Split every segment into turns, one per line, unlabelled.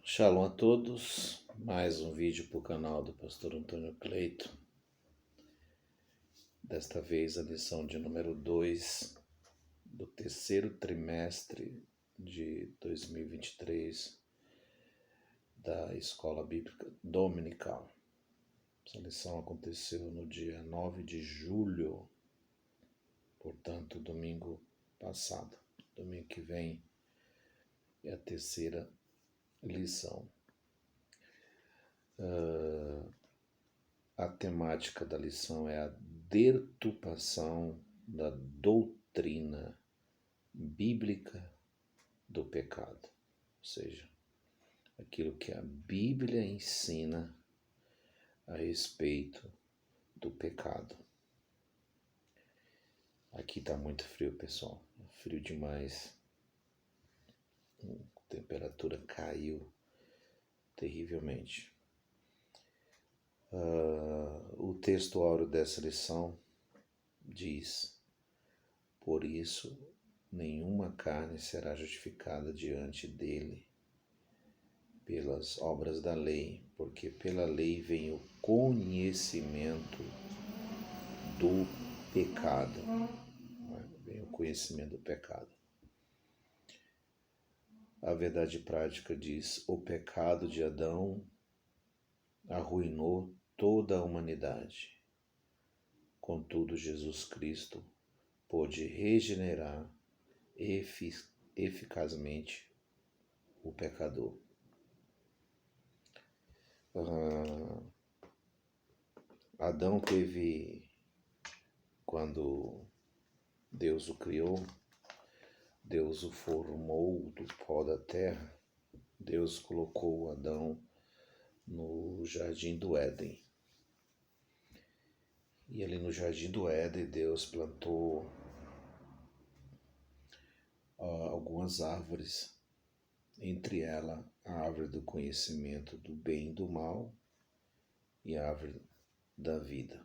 Shalom a todos, mais um vídeo para o canal do Pastor Antônio Cleito. Desta vez a lição de número 2 do terceiro trimestre de 2023 da Escola Bíblica Dominical. Essa lição aconteceu no dia 9 de julho, portanto domingo passado. Domingo que vem é a terceira lição. A temática da lição é a deturpação da doutrina bíblica do pecado, ou seja, aquilo que a Bíblia ensina a respeito do pecado. Aqui está muito frio, pessoal, frio demais, a temperatura caiu terrivelmente. O texto áureo dessa lição diz: por isso, nenhuma carne será justificada diante dele pelas obras da lei, porque pela lei vem o conhecimento do pecado. Vem o conhecimento do pecado. A verdade prática diz: o pecado de Adão arruinou toda a humanidade. Contudo, Jesus Cristo pôde regenerar eficazmente o pecador. Adão teve, quando Deus o criou, Deus o formou do pó da terra, Deus colocou Adão no Jardim do Éden. E ali no Jardim do Éden, Deus plantou algumas árvores, entre elas a árvore do conhecimento do bem e do mal e a árvore da vida.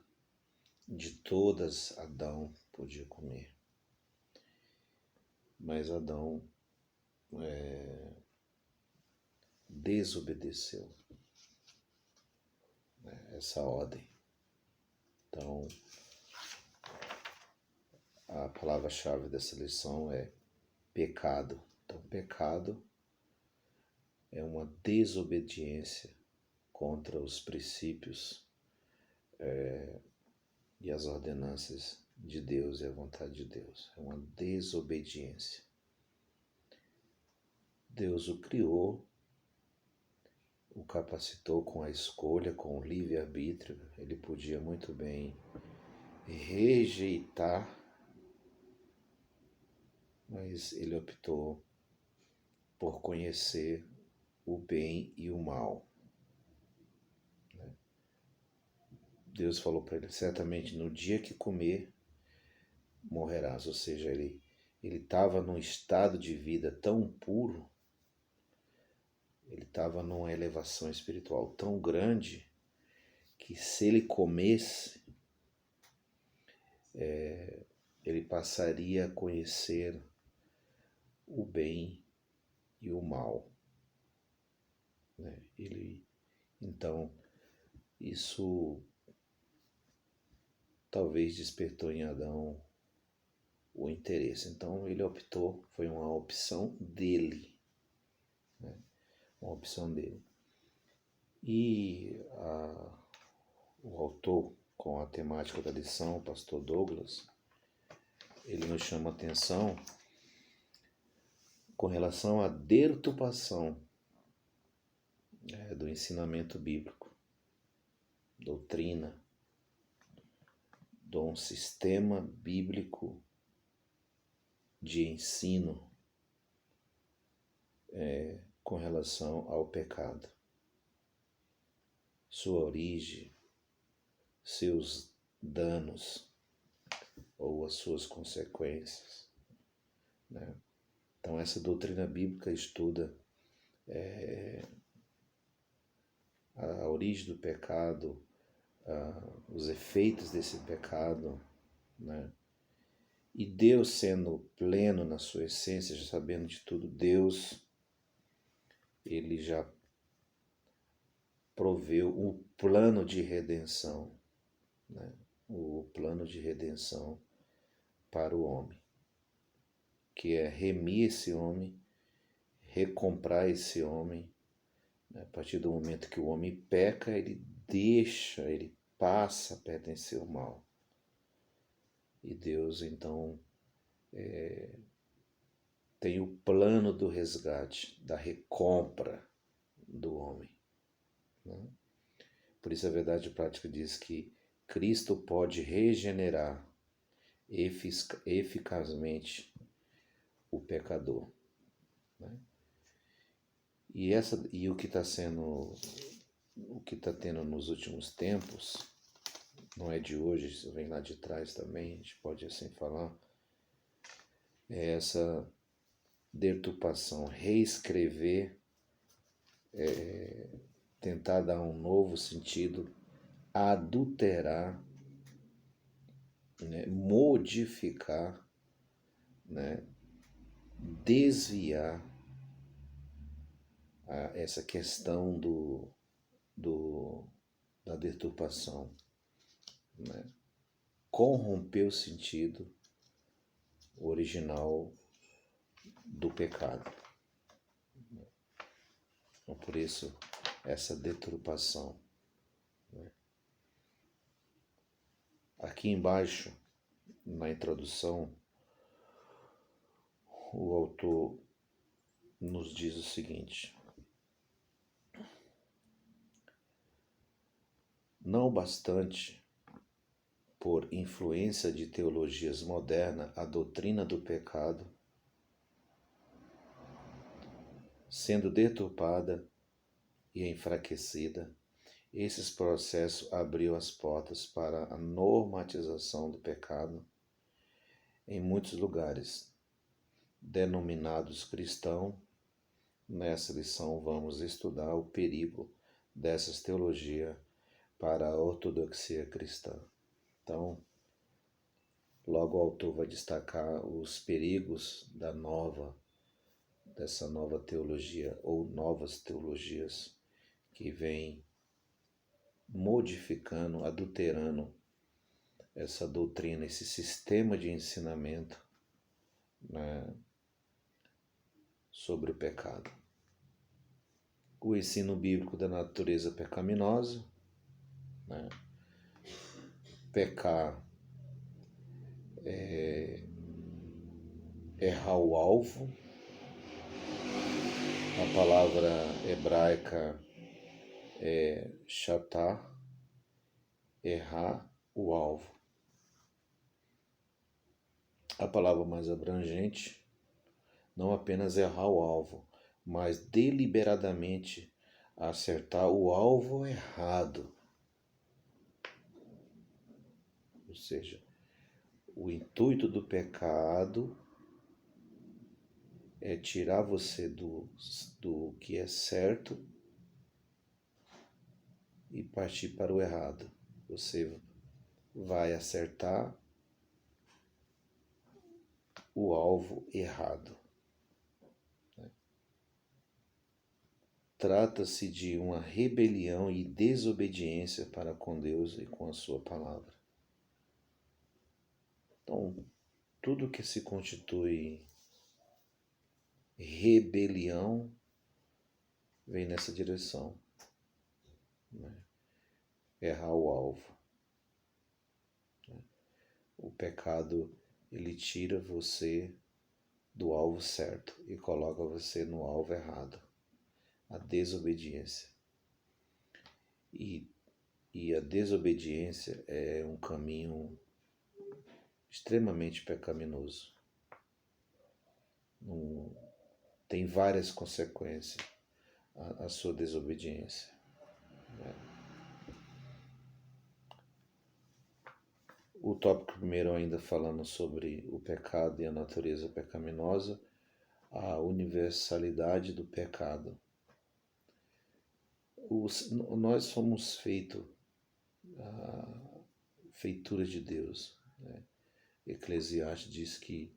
De todas Adão podia comer. Mas Adão desobedeceu essa ordem. Então, a palavra-chave dessa lição é pecado. Então, pecado é uma desobediência contra os princípios e as ordenanças de Deus e a vontade de Deus. É uma desobediência. Deus o criou, o capacitou com a escolha, com o livre-arbítrio. Ele podia muito bem rejeitar, mas ele optou por conhecer o bem e o mal. Deus falou para ele: certamente no dia que comer, morrerás. Ou seja, ele estava num estado de vida tão puro, ele estava numa elevação espiritual tão grande, que se ele comesse, ele passaria a conhecer o bem e o mal. Então, isso talvez despertou em Adão o interesse. Então ele optou, foi uma opção dele. Uma opção dele. E o autor, com a temática da lição, o pastor Douglas, ele nos chama a atenção com relação à deturpação do ensinamento bíblico, doutrina, de um sistema bíblico de ensino com relação ao pecado. Sua origem, seus danos ou as suas consequências. Então essa doutrina bíblica estuda a origem do pecado, os efeitos desse pecado, E Deus, sendo pleno na sua essência, já sabendo de tudo, Deus, ele já proveu o plano de redenção, né? O plano de redenção para o homem, que é remir esse homem, recomprar esse homem, né? A partir do momento que o homem peca, ele passa a pertencer ao mal. E Deus, então, tem o plano do resgate, da recompra do homem, né? Por isso a verdade prática diz que Cristo pode regenerar eficazmente o pecador, né? E o que está tendo nos últimos tempos, não é de hoje, isso vem lá de trás também, a gente pode assim falar, é essa deturpação, reescrever, tentar dar um novo sentido, adulterar, né, modificar, né, desviar essa questão da deturpação, né, corromper o sentido original do pecado. Então, por isso, essa deturpação, né? Aqui embaixo, na introdução, o autor nos diz o seguinte: não bastante por influência de teologias modernas, a doutrina do pecado, sendo deturpada e enfraquecida, esses processos abriu as portas para a normatização do pecado em muitos lugares, denominados cristãos. Nessa lição vamos estudar o perigo dessas teologias para a ortodoxia cristã. Então, logo o autor vai destacar os perigos dessa nova teologia ou novas teologias que vêm modificando, adulterando essa doutrina, esse sistema de ensinamento, né, sobre o pecado. O ensino bíblico da natureza pecaminosa, né? Pecar é errar o alvo. A palavra hebraica é shatar, errar o alvo. A palavra mais abrangente, não apenas errar o alvo, mas deliberadamente acertar o alvo errado. Ou seja, o intuito do pecado é tirar você do que é certo e partir para o errado. Você vai acertar o alvo errado. Trata-se de uma rebelião e desobediência para com Deus e com a sua palavra. Então, tudo que se constitui rebelião vem nessa direção, né? Errar o alvo, né? O pecado, ele tira você do alvo certo e coloca você no alvo errado. A desobediência. E a desobediência é um caminho extremamente pecaminoso. Tem várias consequências a sua desobediência, né? O tópico primeiro, ainda falando sobre o pecado e a natureza pecaminosa, a universalidade do pecado. Nós somos feitos a feitura de Deus, né? Eclesiastes diz que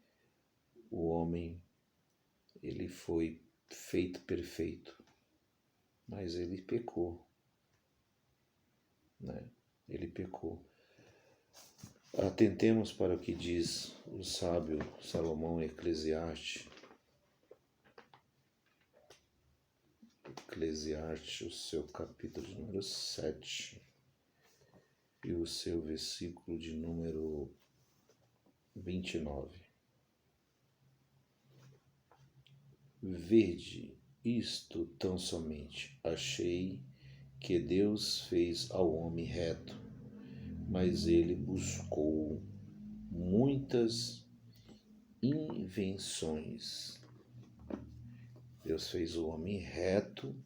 o homem, ele foi feito perfeito, mas ele pecou. né? Ele pecou. Atentemos para o que diz o sábio Salomão em Eclesiastes, o seu capítulo de número 7 e o seu versículo de número 29. Vede isto tão somente, achei que Deus fez ao homem reto, mas ele buscou muitas invenções. Deus fez o homem reto,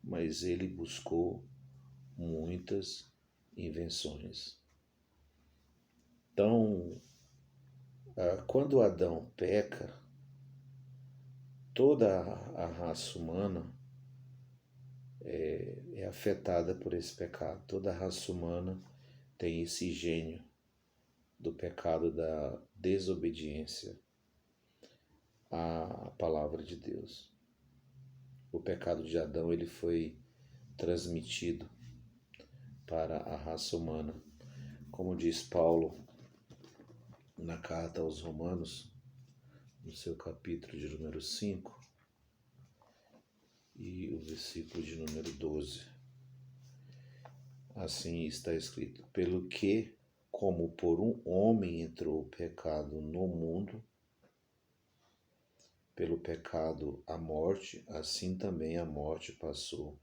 mas ele buscou muitas invenções. Então, quando Adão peca, toda a raça humana é afetada por esse pecado. Toda a raça humana tem esse gênio do pecado da desobediência à palavra de Deus. O pecado de Adão ele foi transmitido para a raça humana. Como diz Paulo na carta aos Romanos, no seu capítulo de número 5 e o versículo de número 12. Assim está escrito: pelo que, como por um homem entrou o pecado no mundo, pelo pecado a morte, assim também a morte passou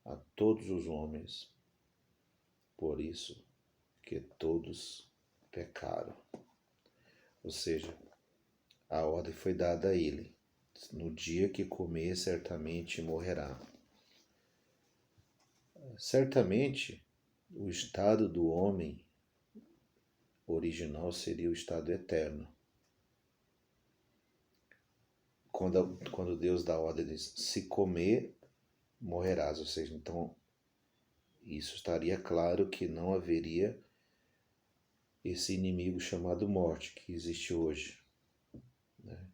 a todos os homens, por isso que todos pecaram. Ou seja, a ordem foi dada a ele: no dia que comer, certamente morrerá. Certamente, o estado do homem original seria o estado eterno. Quando Deus dá a ordem, diz: se comer, morrerás. Ou seja, então, isso estaria claro que não haveria esse inimigo chamado morte que existe hoje, né?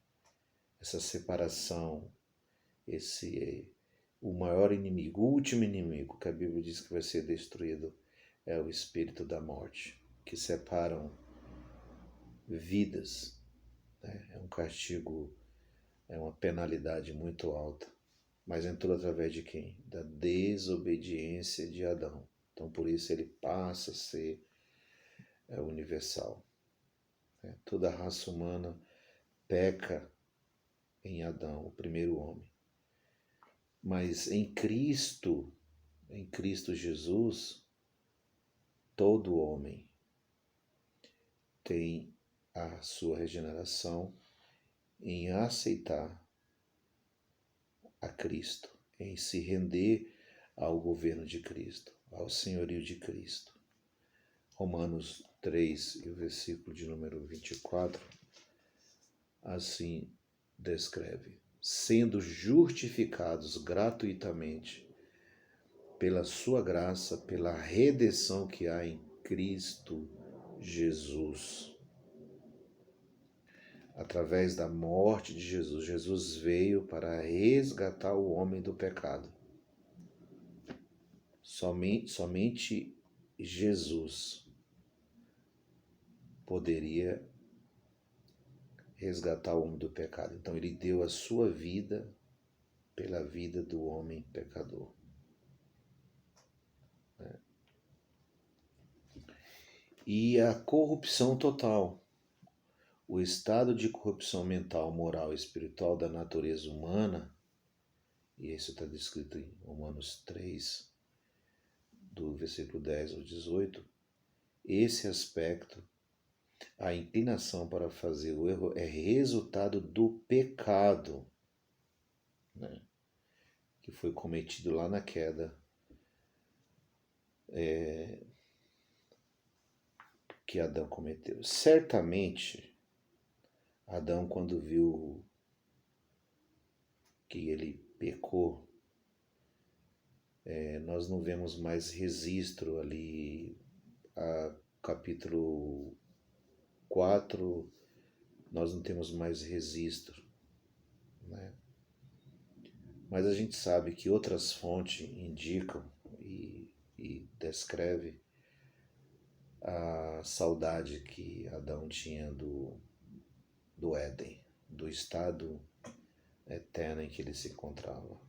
Essa separação, o maior inimigo, o último inimigo que a Bíblia diz que vai ser destruído é o espírito da morte, que separam vidas, né? É um castigo, é uma penalidade muito alta, mas entrou através de quem? Da desobediência de Adão. Então por isso ele passa a ser universal. Toda a raça humana peca em Adão, o primeiro homem. Mas em Cristo Jesus, todo homem tem a sua regeneração em aceitar a Cristo, em se render ao governo de Cristo, ao senhorio de Cristo. Romanos 3 e o versículo de número 24, assim descreve: sendo justificados gratuitamente pela sua graça, pela redenção que há em Cristo Jesus. Através da morte de Jesus, Jesus veio para resgatar o homem do pecado. Somente Jesus poderia resgatar o homem do pecado. Então ele deu a sua vida pela vida do homem pecador. E a corrupção total, o estado de corrupção mental, moral e espiritual da natureza humana, e isso está descrito em Romanos 3, do versículo 10 ao 18, esse aspecto, a inclinação para fazer o erro, é resultado do pecado, né, que foi cometido lá na queda, que Adão cometeu. Certamente, Adão, quando viu que ele pecou, nós não vemos mais registro ali, capítulo 4, nós não temos mais registro, né? Mas a gente sabe que outras fontes indicam, e descreve a saudade que Adão tinha do Éden, do estado eterno em que ele se encontrava.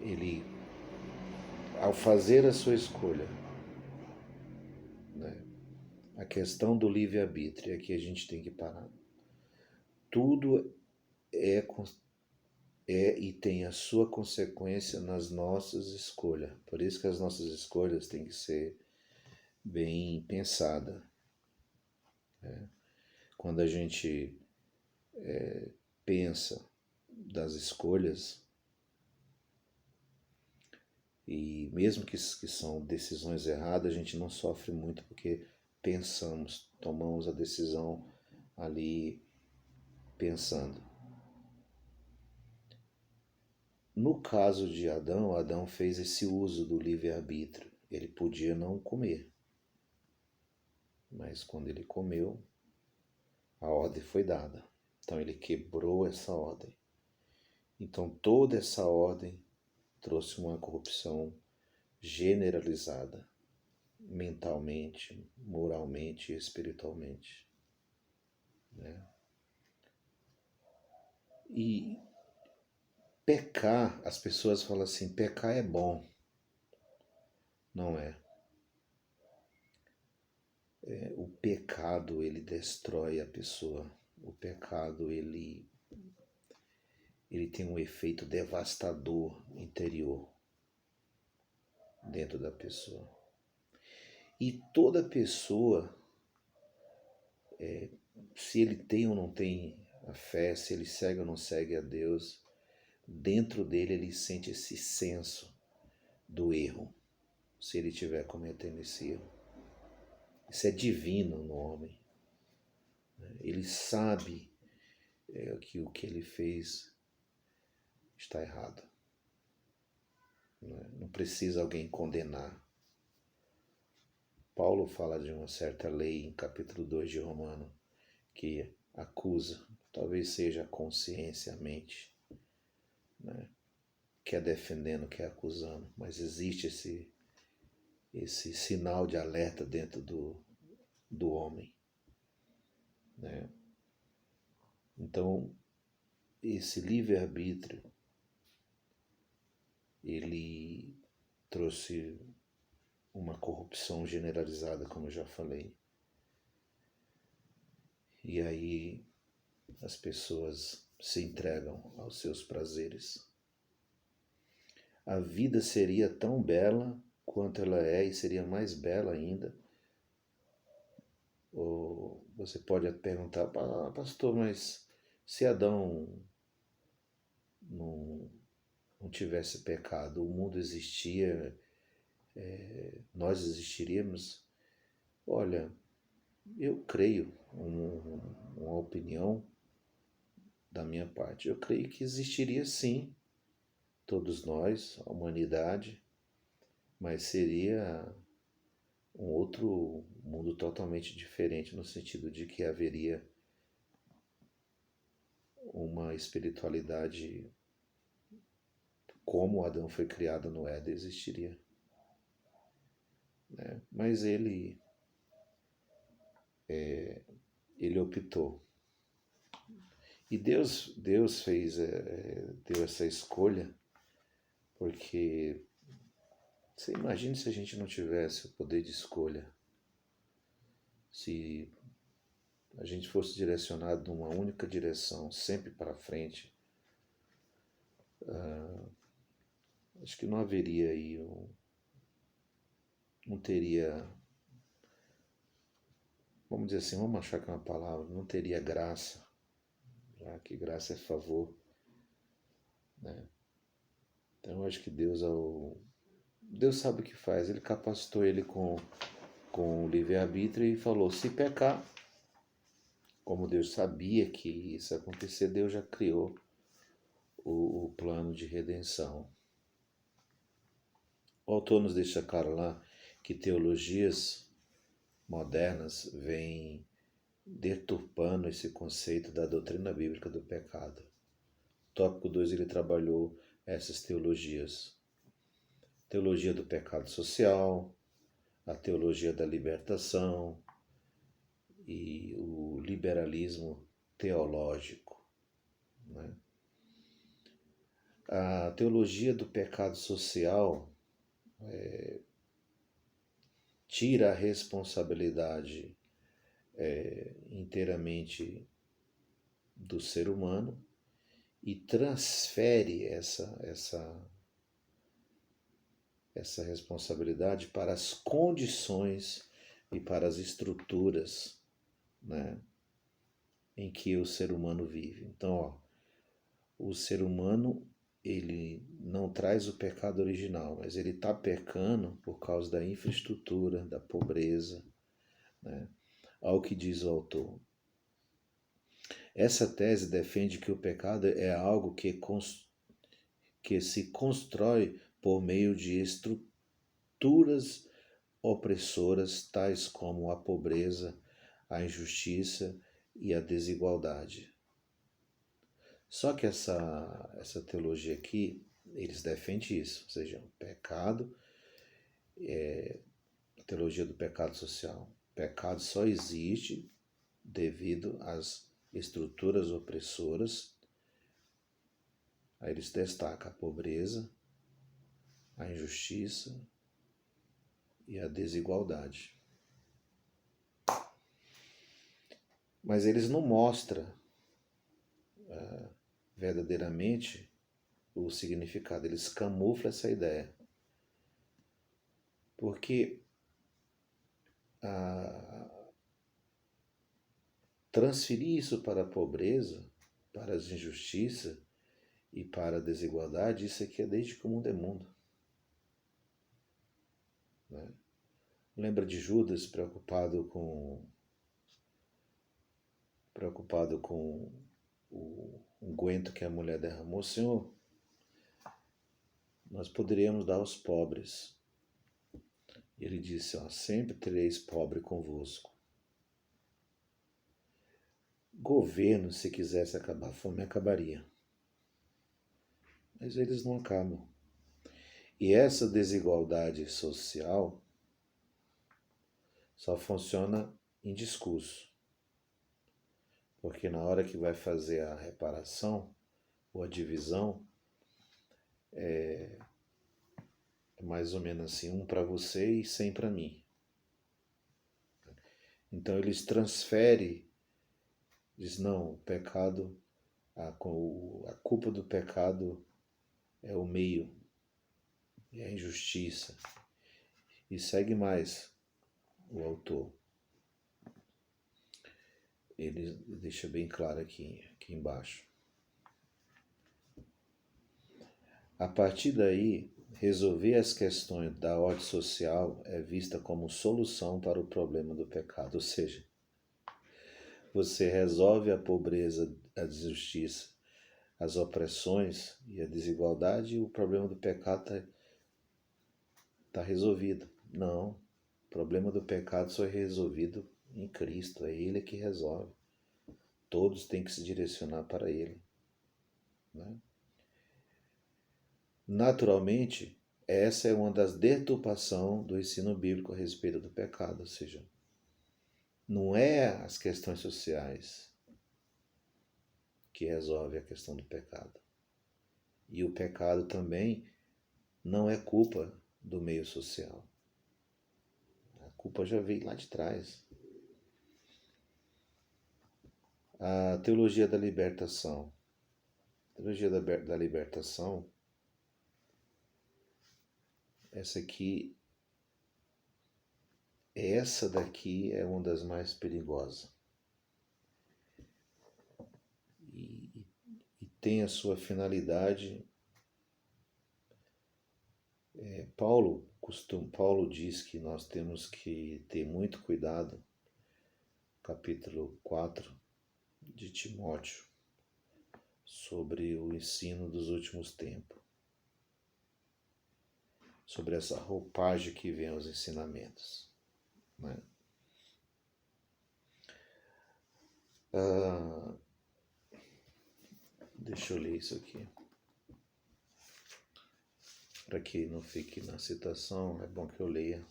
Ele, ao fazer a sua escolha, né, a questão do livre-arbítrio é que a gente tem que parar. Tudo é e tem a sua consequência nas nossas escolhas. Por isso que as nossas escolhas têm que ser bem pensadas. Né? Quando a gente pensa das escolhas, e mesmo que são decisões erradas, a gente não sofre muito porque pensamos, tomamos a decisão ali pensando. No caso de Adão, Adão fez esse uso do livre-arbítrio. Ele podia não comer, mas quando ele comeu, a ordem foi dada. Então ele quebrou essa ordem. Então toda essa ordem trouxe uma corrupção generalizada, mentalmente, moralmente e espiritualmente. Né? E pecar, as pessoas falam assim, pecar é bom. Não é. O pecado, ele destrói a pessoa. O pecado, ele tem um efeito devastador interior dentro da pessoa. E toda pessoa, se ele tem ou não tem a fé, se ele segue ou não segue a Deus, dentro dele ele sente esse senso do erro, se ele estiver cometendo esse erro. Isso é divino no homem. Ele sabe que o que ele fez está errado. Não precisa alguém condenar. Paulo fala de uma certa lei em capítulo 2 de Romano, que acusa, talvez seja a consciência, a mente, né? Quer defendendo, quer acusando, mas existe esse sinal de alerta dentro do homem. Né? Então, esse livre-arbítrio, ele trouxe uma corrupção generalizada, como eu já falei. E aí as pessoas se entregam aos seus prazeres. A vida seria tão bela quanto ela é e seria mais bela ainda. Ou você pode perguntar, pastor, mas se Adão não tivesse pecado, o mundo existia, nós existiríamos? Olha, eu creio, uma opinião da minha parte, eu creio que existiria sim, todos nós, a humanidade, mas seria um outro mundo totalmente diferente, no sentido de que haveria uma espiritualidade como Adão foi criado no Éden, existiria. Né? Mas ele optou. E Deus deu essa escolha, porque você imagina se a gente não tivesse o poder de escolha, se a gente fosse direcionado numa única direção, sempre para frente, acho que não haveria aí, não teria, vamos dizer assim, vamos achar que é uma palavra, não teria graça, já que graça é favor, né? Então eu acho que Deus sabe o que faz, ele capacitou ele com o livre-arbítrio e falou, se pecar, como Deus sabia que isso ia acontecer, Deus já criou o plano de redenção. O autor nos deixa claro lá que teologias modernas vêm deturpando esse conceito da doutrina bíblica do pecado. Tópico 2 ele trabalhou essas teologias. teologia do pecado social, a teologia da libertação e o liberalismo teológico, né? A teologia do pecado social tira a responsabilidade inteiramente do ser humano e transfere essa responsabilidade para as condições e para as estruturas, né, em que o ser humano vive. Então, ó, o ser humano, ele não traz o pecado original, mas ele está pecando por causa da infraestrutura, da pobreza, né? Ao que diz o autor. Essa tese defende que o pecado é algo que se constrói por meio de estruturas opressoras, tais como a pobreza, a injustiça e a desigualdade. Só que essa teologia aqui, eles defendem isso, ou seja, o pecado, a teologia do pecado social. O pecado só existe devido às estruturas opressoras. Aí eles destacam a pobreza, a injustiça e a desigualdade. Mas eles não mostram verdadeiramente o significado, eles camuflam essa ideia. Porque transferir isso para a pobreza, para as injustiças e para a desigualdade, isso aqui é desde que o mundo é mundo. Né? Lembra de Judas preocupado com o unguento que a mulher derramou? Senhor, nós poderíamos dar aos pobres. Ele disse, ó, sempre tereis pobre convosco. Governo, se quisesse acabar a fome, acabaria. Mas eles não acabam. E essa desigualdade social só funciona em discurso. Porque na hora que vai fazer a reparação ou a divisão, é mais ou menos assim, 1 para você e 100 para mim. Então eles transferem, diz não, o pecado, a culpa do pecado é o meio, é a injustiça. E segue mais o autor. Ele deixa bem claro aqui embaixo. A partir daí, resolver as questões da ordem social é vista como solução para o problema do pecado. Ou seja, você resolve a pobreza, a injustiça, as opressões e a desigualdade, e o problema do pecado está resolvido. Não, o problema do pecado só é resolvido em Cristo, é Ele que resolve. Todos têm que se direcionar para Ele. Né? Naturalmente, essa é uma das deturpações do ensino bíblico a respeito do pecado, ou seja, não é as questões sociais que resolve a questão do pecado. E o pecado também não é culpa do meio social. A culpa já veio lá de trás. A teologia da libertação. A teologia da libertação, essa daqui é uma das mais perigosas. E tem a sua finalidade. Paulo diz que nós temos que ter muito cuidado, capítulo 4 de Timóteo, sobre o ensino dos últimos tempos, sobre essa roupagem que vem aos ensinamentos. Né? Deixa eu ler isso aqui. para que não fique na citação, é bom que eu leia.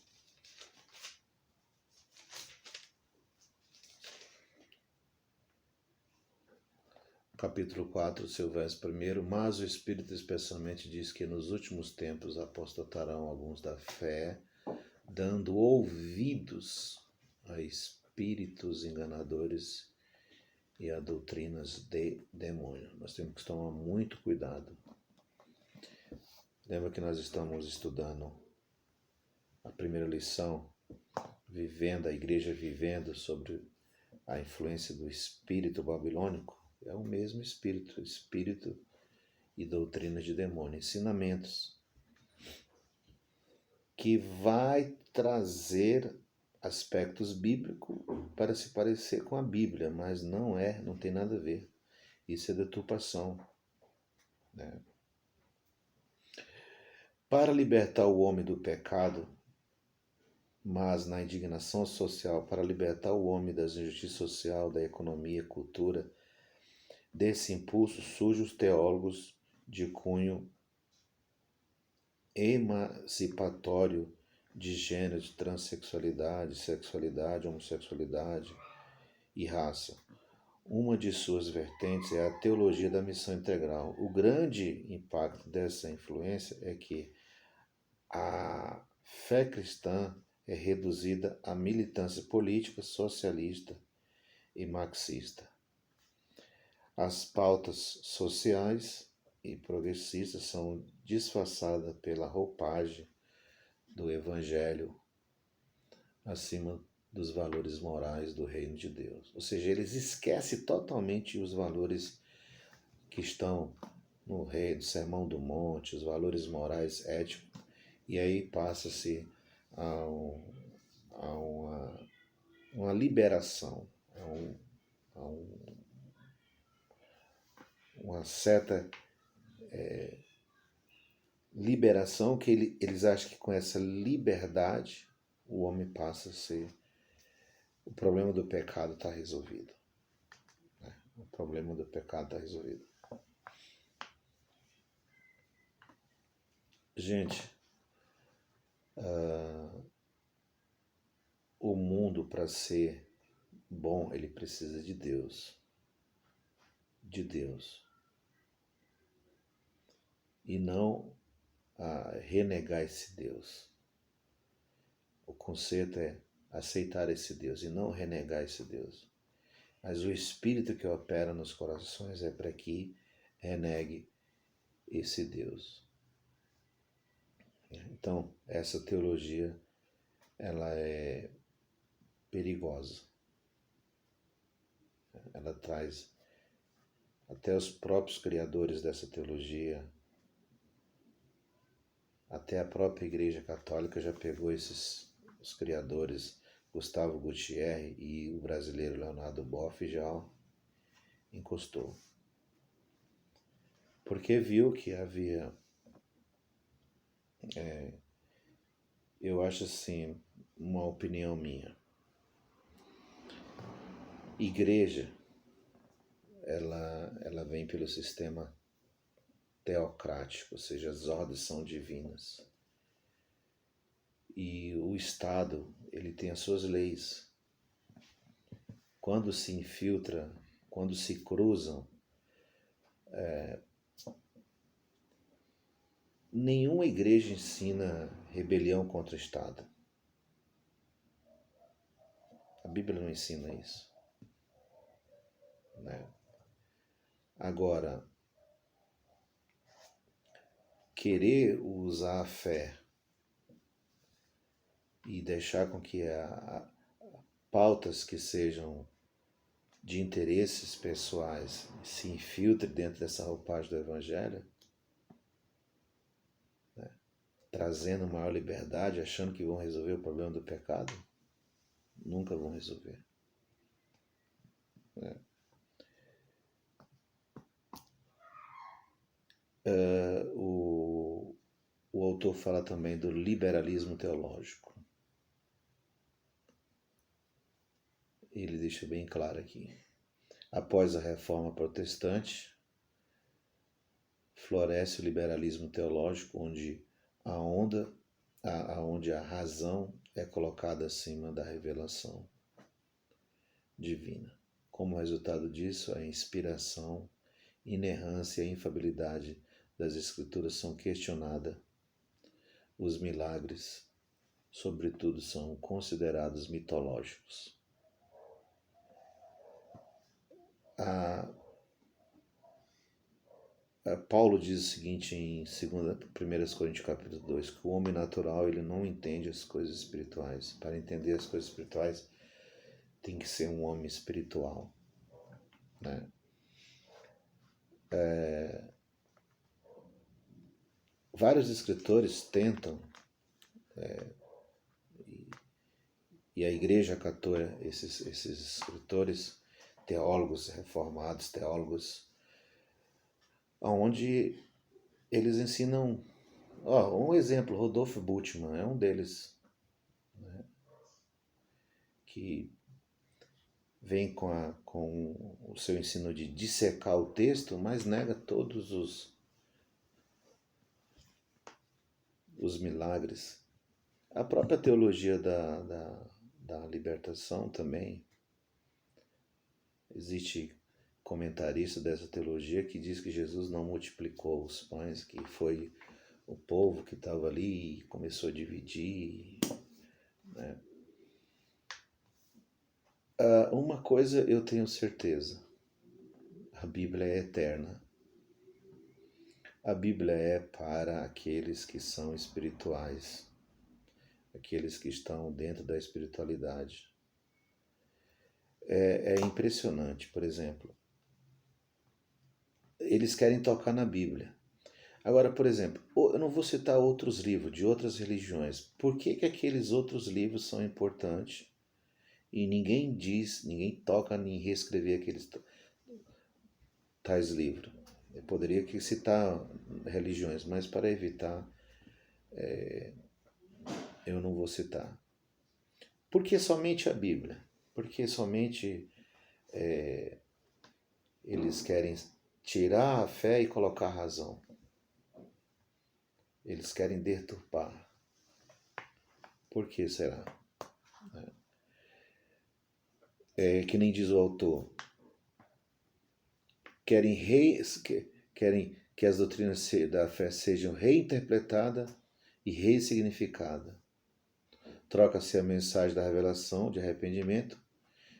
Capítulo 4, seu verso 1. Mas o Espírito especialmente diz que nos últimos tempos apostatarão alguns da fé, dando ouvidos a espíritos enganadores e a doutrinas de demônio. Nós temos que tomar muito cuidado. Lembra que nós estamos estudando a primeira lição, a igreja vivendo sobre a influência do espírito babilônico? É o mesmo espírito e doutrina de demônio, ensinamentos que vai trazer aspectos bíblicos para se parecer com a Bíblia, mas não tem nada a ver. Isso é deturpação, né? Para libertar o homem do pecado, mas na indignação social, para libertar o homem da injustiça social, da economia, cultura, desse impulso surgem os teólogos de cunho emancipatório de gênero, de transexualidade, sexualidade, homossexualidade e raça. Uma de suas vertentes é a teologia da missão integral. O grande impacto dessa influência é que a fé cristã é reduzida à militância política, socialista e marxista. As pautas sociais e progressistas são disfarçadas pela roupagem do Evangelho acima dos valores morais do reino de Deus. Ou seja, eles esquecem totalmente os valores que estão no reino, Sermão do Monte, os valores morais, éticos, e aí passa-se a uma liberação, uma certa liberação que eles acham que com essa liberdade o homem passa a ser... O problema do pecado está resolvido. Né? O problema do pecado está resolvido. Gente, o mundo, para ser bom, ele precisa de Deus. De Deus. E não renegar esse Deus. O conceito é aceitar esse Deus e não renegar esse Deus. Mas o Espírito que opera nos corações é para que renegue esse Deus. Então, essa teologia, ela é perigosa. Ela traz até os próprios criadores dessa teologia, até a própria Igreja Católica já pegou os criadores, Gustavo Gutierre e o brasileiro Leonardo Boff, já encostou. Porque viu que havia... eu acho assim, uma opinião minha. Igreja, ela vem pelo sistema teocrático, ou seja, as ordens são divinas. E o Estado, ele tem as suas leis. Quando se infiltra, quando se cruzam, nenhuma igreja ensina rebelião contra o Estado. A Bíblia não ensina isso. Né? Agora, querer usar a fé e deixar com que pautas que sejam de interesses pessoais se infiltrem dentro dessa roupagem do Evangelho, né? Trazendo maior liberdade, achando que vão resolver o problema do pecado, nunca vão resolver. Né? O autor fala também do liberalismo teológico. Ele deixa bem claro aqui. Após a Reforma Protestante, floresce o liberalismo teológico, onde aonde a razão é colocada acima da revelação divina. Como resultado disso, a inspiração, inerrância e a infalibilidade das Escrituras são questionadas. Os milagres, sobretudo, são considerados mitológicos. Paulo diz o seguinte em 1 Coríntios capítulo 2, que o homem natural ele não entende as coisas espirituais. Para entender as coisas espirituais, tem que ser um homem espiritual, né? Vários escritores tentam, e a igreja acatou esses escritores, teólogos reformados, teólogos, onde eles ensinam. Um exemplo, Rodolfo Bultmann é um deles, né, que vem com o seu ensino de dissecar o texto, mas nega todos os milagres. A própria teologia da libertação também. Existe comentarista dessa teologia que diz que Jesus não multiplicou os pães, que foi o povo que estava ali e começou a dividir, né? Uma coisa eu tenho certeza, a Bíblia é eterna. A Bíblia é para aqueles que são espirituais, aqueles que estão dentro da espiritualidade. É impressionante, por exemplo, eles querem tocar na Bíblia. Agora, por exemplo, eu não vou citar outros livros de outras religiões. Por que aqueles outros livros são importantes e ninguém diz, ninguém toca em reescrever aqueles tais livros? Eu poderia aqui citar religiões, mas para evitar, eu não vou citar. Por que somente a Bíblia? Porque somente eles querem tirar a fé e colocar a razão. Eles querem deturpar. Por que será? É que nem diz o autor. Querem que as doutrinas da fé sejam reinterpretadas e ressignificadas. Troca-se a mensagem da revelação de arrependimento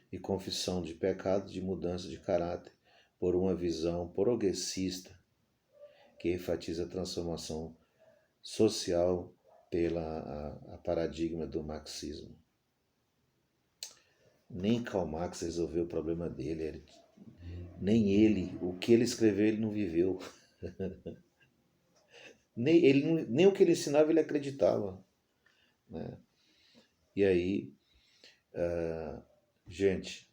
e confissão de pecado, de mudança de caráter, por uma visão progressista que enfatiza a transformação social pela a paradigma do marxismo. Nem Karl Marx resolveu o problema dele, nem ele, o que ele escreveu ele não viveu. nem o que ele ensinava ele acreditava, né? E aí, gente,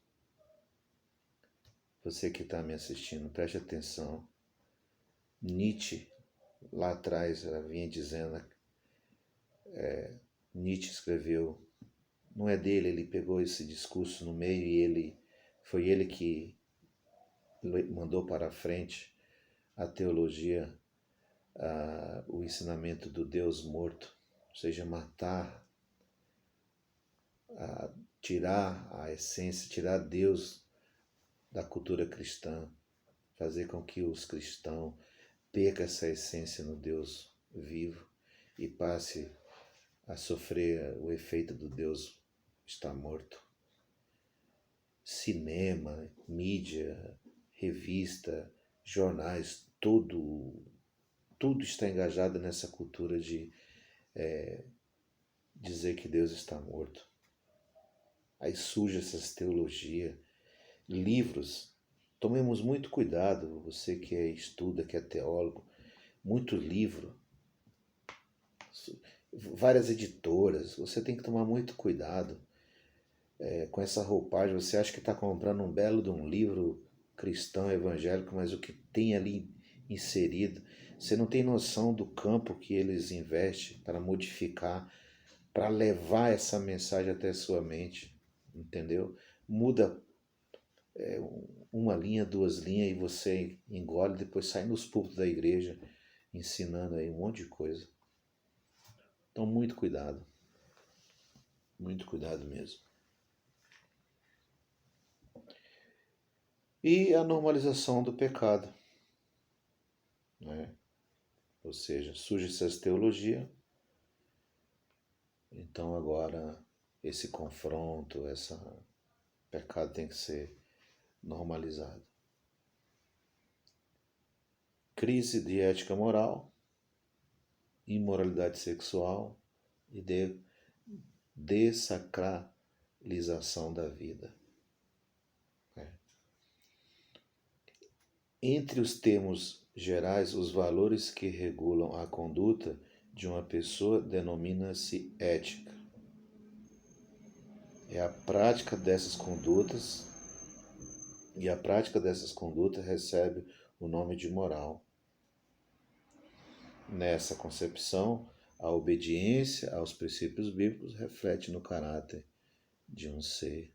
você que está me assistindo, preste atenção. Nietzsche, lá atrás, ela vinha dizendo, Nietzsche escreveu, não é dele, ele pegou esse discurso no meio e foi ele que mandou para frente a teologia, o ensinamento do Deus morto, ou seja, matar, tirar a essência, tirar Deus da cultura cristã, fazer com que os cristãos percam essa essência no Deus vivo e passe a sofrer o efeito do Deus estar morto. Cinema, mídia, revista, jornais, tudo está engajado nessa cultura de dizer que Deus está morto. Aí surge essas teologias, livros. Tomemos muito cuidado, você que estuda, que é teólogo, muito livro, várias editoras, você tem que tomar muito cuidado com essa roupagem. Você acha que está comprando um belo de um livro cristão evangélico, mas o que tem ali inserido, você não tem noção do campo que eles investem para modificar, para levar essa mensagem até a sua mente, entendeu? Muda uma linha, duas linhas e você engole, depois sai nos púlpitos da igreja ensinando aí um monte de coisa. Então, muito cuidado mesmo. E a normalização do pecado, né? Ou seja, surge essa teologia, então agora esse confronto, esse pecado tem que ser normalizado. Crise de ética moral, imoralidade sexual e desacralização da vida. Entre os termos gerais, os valores que regulam a conduta de uma pessoa denomina-se ética. É a prática dessas condutas, e a prática dessas condutas recebe o nome de moral. Nessa concepção, a obediência aos princípios bíblicos reflete no caráter de um ser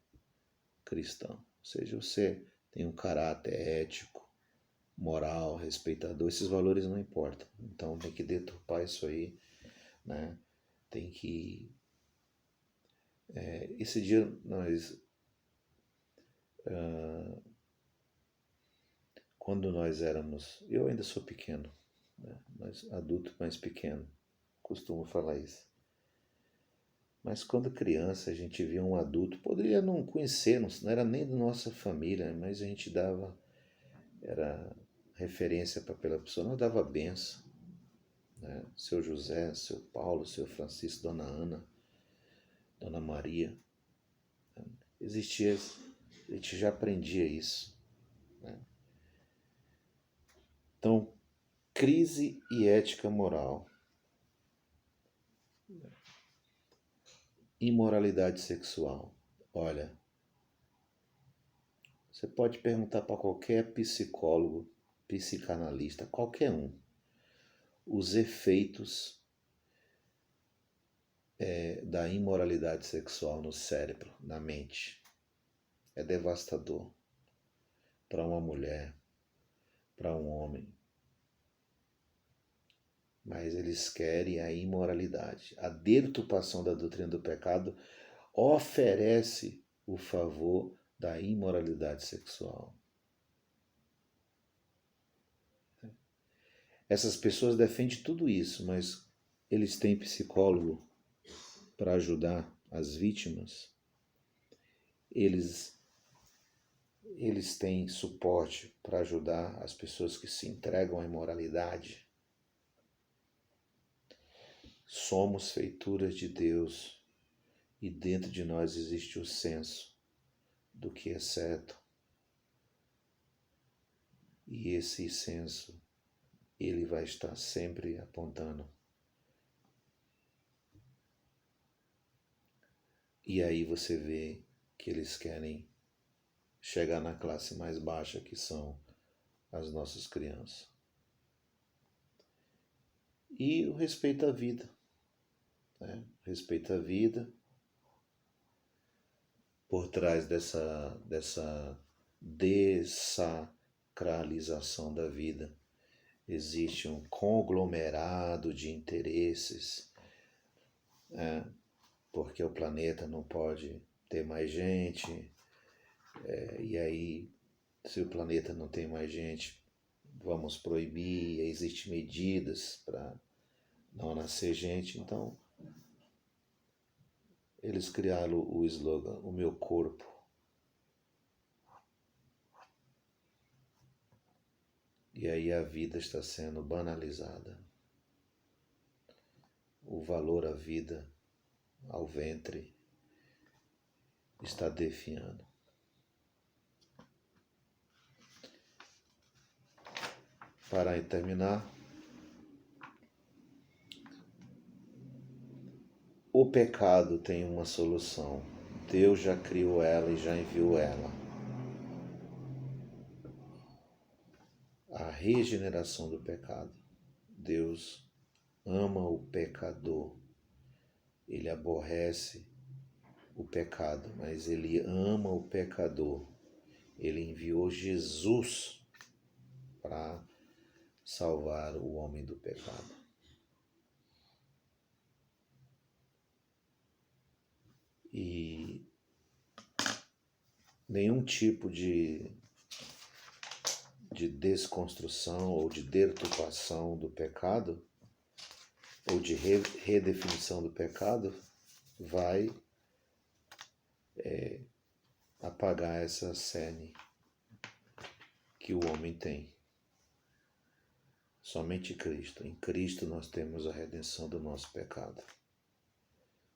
cristão. Ou seja, você tem um caráter ético, moral, respeitador, esses valores não importam. Então tem que deturpar isso aí, né? Tem que... esse dia quando nós éramos... Eu ainda sou pequeno, né? Mas adulto mais pequeno, costumo falar isso. Mas quando criança a gente via um adulto, poderia não conhecer, não era nem da nossa família, mas a gente dava, era referência para aquela pessoa, nós dava benção, né? Seu José, seu Paulo, seu Francisco, Dona Ana, Dona Maria. Existia, a gente já aprendia isso, né? Então, crise e ética moral. Imoralidade sexual. Olha, você pode perguntar para qualquer psicólogo, psicanalista, qualquer um, os efeitos da imoralidade sexual no cérebro, na mente. É devastador para uma mulher, para um homem. Mas eles querem a imoralidade. A deturpação da doutrina do pecado oferece o favor da imoralidade sexual. Essas pessoas defendem tudo isso, mas eles têm psicólogo para ajudar as vítimas. Eles têm suporte para ajudar as pessoas que se entregam à imoralidade. Somos feituras de Deus e dentro de nós existe o senso do que é certo. E esse senso, ele vai estar sempre apontando. E aí você vê que eles querem chegar na classe mais baixa, que são as nossas crianças. E o respeito à vida, né? Respeito à vida, por trás dessa desacralização da vida, existe um conglomerado de interesses, né? Porque o planeta não pode ter mais gente, e aí, se o planeta não tem mais gente, vamos proibir, existem medidas para não nascer gente. Então, eles criaram o slogan, o meu corpo. E aí a vida está sendo banalizada. O valor à vida, ao ventre, está definhando. Para terminar, o pecado tem uma solução. Deus já criou ela e já enviou ela. A regeneração do pecado. Deus ama o pecador. Ele aborrece o pecado, mas ele ama o pecador. Ele enviou Jesus para salvar o homem do pecado. E nenhum tipo de desconstrução ou de deturpação do pecado ou de redefinição do pecado vai apagar essa sede que o homem tem. Somente Cristo. Em Cristo nós temos a redenção do nosso pecado.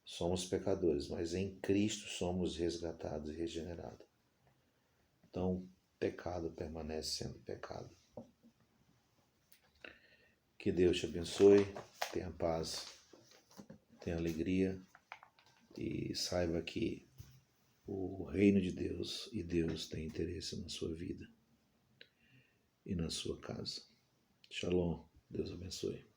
Somos pecadores, mas em Cristo somos resgatados e regenerados. Então, pecado permanece sendo pecado. Que Deus te abençoe, tenha paz, tenha alegria e saiba que o reino de Deus e Deus tem interesse na sua vida e na sua casa. Shalom, Deus abençoe.